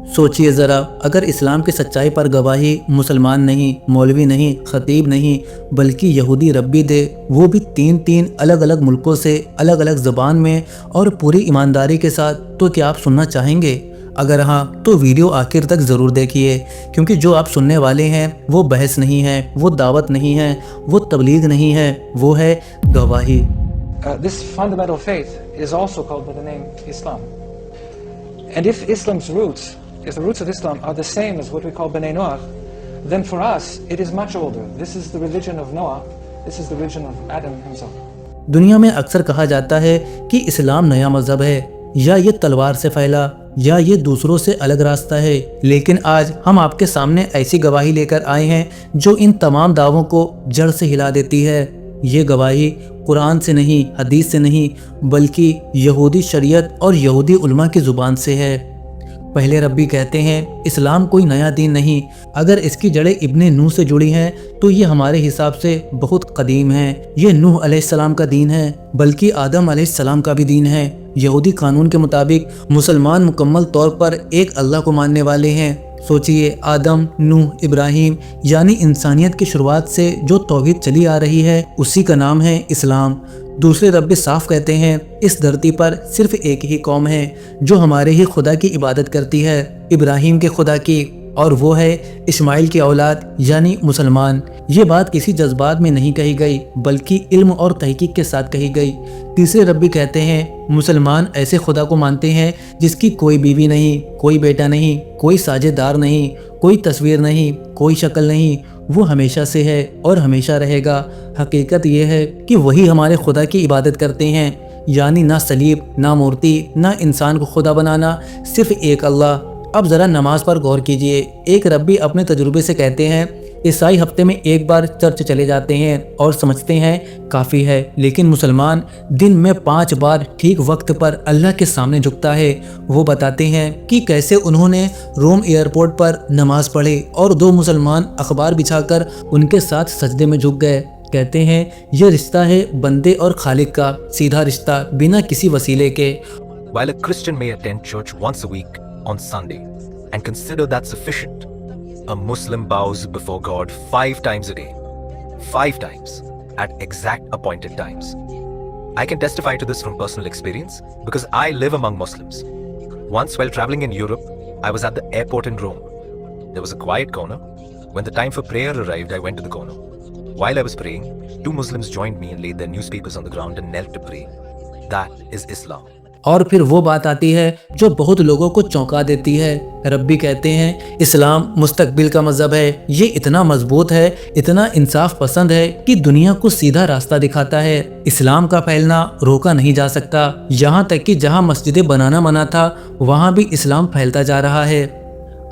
सोचिए ज़रा, अगर इस्लाम की सच्चाई पर गवाही मुसलमान नहीं, मौलवी नहीं, खतीब नहीं, बल्कि यहूदी रब्बी दे, वो भी तीन अलग अलग मुल्कों से अलग अलग ज़बान में और पूरी ईमानदारी के साथ, तो क्या आप सुनना चाहेंगे? अगर हाँ तो वीडियो आखिर तक ज़रूर देखिए, क्योंकि जो आप सुनने वाले हैं वो बहस नहीं है, वो दावत नहीं है, वो तबलीग नहीं है, वो है गवाही। This fundamental faith is also called by the name Islam. And if Islam's roots, if the roots of Islam are the same as what we call Bnei Noach, then for us it is much older. This is the religion of Noah. This is the religion of Adam himself. दुनिया में अक्सर कहा जाता है कि इस्लाम नया मजहब है, या ये तलवार से फैला, या ये दूसरों से अलग रास्ता है। लेकिन आज हम आपके सामने ऐसी गवाही लेकर आए हैं जो इन तमाम दावों को जड़ से हिला देती है। ये गवाही कुरान से नहीं, हदीस से नहीं, बल्कि यहूदी शरीयत और यहूदी उलमा की ज़ुबान से है। पहले रब्बी कहते हैं इस्लाम कोई नया दीन नहीं, अगर इसकी जड़ें इब्ने नूह से जुड़ी हैं तो ये हमारे हिसाब से बहुत कदीम है। ये नूह अलैहिस्सलाम का दीन है, बल्कि आदम अलैहिस्सलाम का भी दीन है। यहूदी कानून के मुताबिक मुसलमान मुकम्मल तौर पर एक अल्लाह को मानने वाले हैं। सोचिए, आदम, नूह, इब्राहिम यानी इंसानियत की शुरुआत से जो तौहीद चली आ रही है उसी का नाम है इस्लाम। दूसरे रब्बी साफ कहते हैं इस धरती पर सिर्फ एक ही कौम है जो हमारे ही खुदा की इबादत करती है, इब्राहिम के खुदा की, और वो है इस्माइल की औलाद यानी मुसलमान। ये बात किसी जज्बात में नहीं कही गई, बल्कि इल्म और तहकीक के साथ कही गई। तीसरे रब्बी कहते हैं मुसलमान ऐसे खुदा को मानते हैं जिसकी कोई बीवी नहीं, कोई बेटा नहीं, कोई साझेदार नहीं, कोई तस्वीर नहीं, कोई शक्ल नहीं, वो हमेशा से है और हमेशा रहेगा। हकीकत ये है कि वही हमारे खुदा की इबादत करते हैं, यानी ना सलीब, ना मूर्ति, ना इंसान को खुदा बनाना, सिर्फ एक अल्लाह। अब ज़रा नमाज पर गौर कीजिए। एक रब्बी अपने तजुर्बे से कहते हैं ईसाई हफ्ते में एक बार चर्च चले जाते हैं और समझते हैं काफ़ी है, लेकिन मुसलमान दिन में 5 बार ठीक वक्त पर अल्लाह के सामने झुकता है। वो बताते हैं कि कैसे उन्होंने रोम एयरपोर्ट पर नमाज पढ़ी और 2 मुसलमान अखबार बिछाकर उनके साथ सजदे में झुक गए। कहते हैं ये रिश्ता है बंदे और खालिक का, सीधा रिश्ता बिना किसी वसीले के। While a Christian may attend church once a week on Sunday and consider that sufficient, a Muslim bows before God 5 times a day, 5 times at exact appointed times. I can testify to this from personal experience because I live among Muslims. Once while traveling in Europe, I was at the airport in Rome. There was a quiet corner. When the time for prayer arrived, I went to the corner. While I was praying, 2 Muslims joined me and laid their newspapers on the ground and knelt to pray. That is Islam. और फिर वो बात आती है जो बहुत लोगों को चौंका देती है। रब्बी कहते हैं इस्लाम मुस्तकबिल का मजहब है, ये इतना मजबूत है, इतना इंसाफ पसंद है कि दुनिया को सीधा रास्ता दिखाता है। इस्लाम का फैलना रोका नहीं जा सकता, यहाँ तक कि जहाँ मस्जिदें बनाना मना था वहाँ भी इस्लाम फैलता जा रहा है।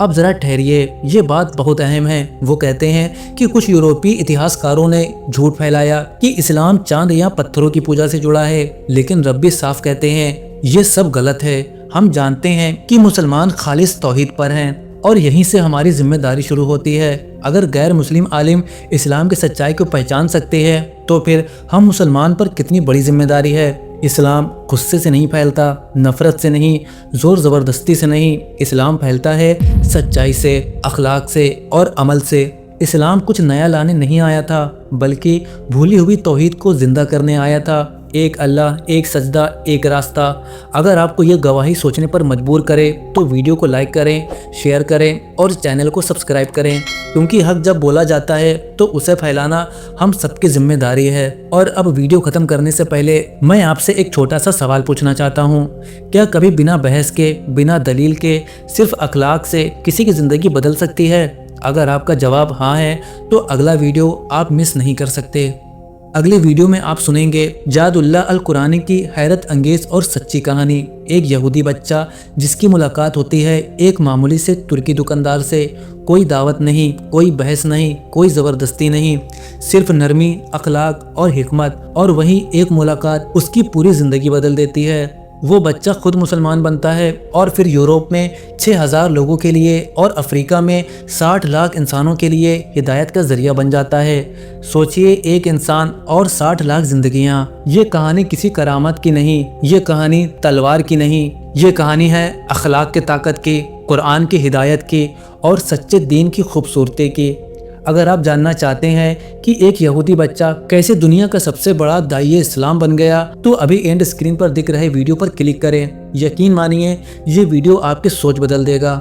अब ज़रा ठहरिए, ये बात बहुत अहम है। वो कहते हैं कि कुछ यूरोपीय इतिहासकारों ने झूठ फैलाया कि इस्लाम चांद या पत्थरों की पूजा से जुड़ा है, लेकिन रब्बी साफ कहते हैं ये सब गलत है। हम जानते हैं कि मुसलमान खालिस तौहीद पर हैं और यहीं से हमारी जिम्मेदारी शुरू होती है। अगर गैर मुस्लिम आलिम इस्लाम की सच्चाई को पहचान सकते हैं तो फिर हम मुसलमान पर कितनी बड़ी जिम्मेदारी है। इस्लाम गुस्से से नहीं फैलता, नफरत से नहीं, ज़ोर ज़बरदस्ती से नहीं। इस्लाम फैलता है सच्चाई से, अखलाक से और अमल से। इस्लाम कुछ नया लाने नहीं आया था, बल्कि भूली हुई तौहीद को ज़िंदा करने आया था। एक अल्लाह, एक सजदा, एक रास्ता। अगर आपको ये गवाही सोचने पर मजबूर करे तो वीडियो को लाइक करें, शेयर करें और चैनल को सब्सक्राइब करें, क्योंकि हक जब बोला जाता है तो उसे फैलाना हम सबकी जिम्मेदारी है। और अब वीडियो ख़त्म करने से पहले मैं आपसे एक छोटा सा सवाल पूछना चाहता हूँ। क्या कभी बिना बहस के, बिना दलील के, सिर्फ अखलाक से किसी की ज़िंदगी बदल सकती है? अगर आपका जवाब हाँ है तो अगला वीडियो आप मिस नहीं कर सकते। अगले वीडियो में आप सुनेंगे जादुल्लाह अल कुरानी की हैरत अंगेज और सच्ची कहानी। एक यहूदी बच्चा जिसकी मुलाकात होती है एक मामूली से तुर्की दुकानदार से। कोई दावत नहीं, कोई बहस नहीं, कोई ज़बरदस्ती नहीं, सिर्फ नरमी, अखलाक और हिकमत, और वही एक मुलाकात उसकी पूरी ज़िंदगी बदल देती है। وہ بچہ خود مسلمان بنتا ہے اور پھر یورپ میں 6000 لوگوں کے لیے اور افریقہ میں 60 لاکھ انسانوں کے لیے ہدایت کا ذریعہ بن جاتا ہے۔ سوچئے، ایک انسان اور 60 لاکھ زندگیاں۔ یہ کہانی کسی کرامت کی نہیں، یہ کہانی تلوار کی نہیں، یہ کہانی ہے اخلاق کی طاقت کی، قرآن کی ہدایت کی اور سچے دین کی خوبصورتی کی۔ اگر آپ جاننا چاہتے ہیں کہ ایک یہودی بچہ کیسے دنیا کا سب سے بڑا داعیہ اسلام بن گیا، تو ابھی اینڈ اسکرین پر دکھ رہے ویڈیو پر کلک کریں۔ یقین مانیے، یہ ویڈیو آپ کی سوچ بدل دے گا۔